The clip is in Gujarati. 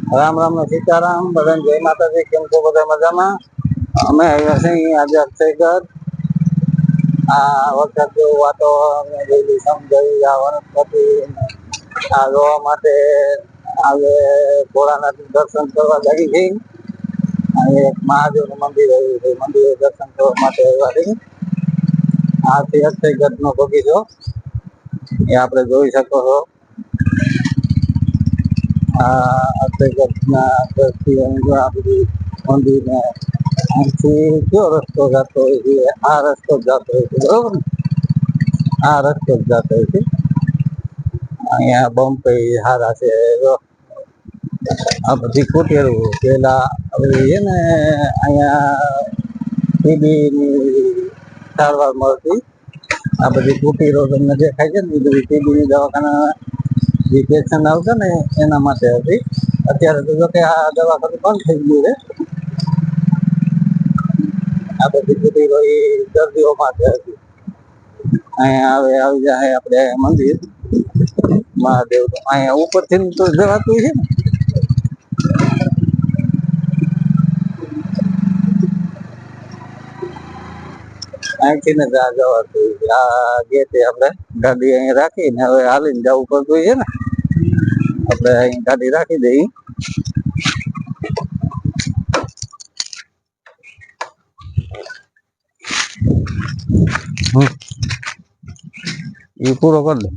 રામ રામ ને સીતારામ, બધાને જય માતાજી. કેમ છો બધા મજામાં? અમે આવ્યા છીએ આજે અક્ષયગઢ. આ વરસાદ જેવું વાતાવરણ લીલી સમજાવી આ વનસ્પતિ આ જોવા માટે આજે ભોળાનાથ દર્શન કરવા લાગી છે. અહીં એક મહાદેવ નું મંદિર આવ્યું છે, મંદિરે દર્શન કરવા માટે આવ્યા છે. આથી અક્ષયગઢ નો બગીચો એ આપણે જોઈ શકો છો. આ અક્ષયગઢ ના દ્રશ્ય આ બધી મંદિર ને અહીંથી કયો રસ્તો જતો હોય છે? આ રસ્તો જતો હોય છે, બરોબર ને? આ રસ્તો જ જતો હોય છે. અહીંયા બમ્પે હારા છે. આ બધી કુટેરો પેલા છે ને અહીંયા ટીબી ની સારવાર મળતી. આ બધી કુટીરો તમને દેખાય છે ને, એ બધી ટીબી ની દવાખાના જે પેશન્ટ આવતા ને એના માટે હતી. અત્યારે તો જો કે આ દવાખાનું બંધ થઈ ગયું છે. આ બધી કુટીરો એ દર્દીઓ માટે હતી. અહીંયા હવે આવી જાય આપણે મંદિર મહાદેવ નું. અહીંયા ઉપરથી તો જવાતું છે ને. અહીંથી ને જવા જવાતું. આ ગેટે આપણે ગાડી અહીં રાખીને હવે હાલીને જવું પડતું છે ને. આપણે અહીં ગાડી રાખી દઈ. એ પૂરો કરી દે.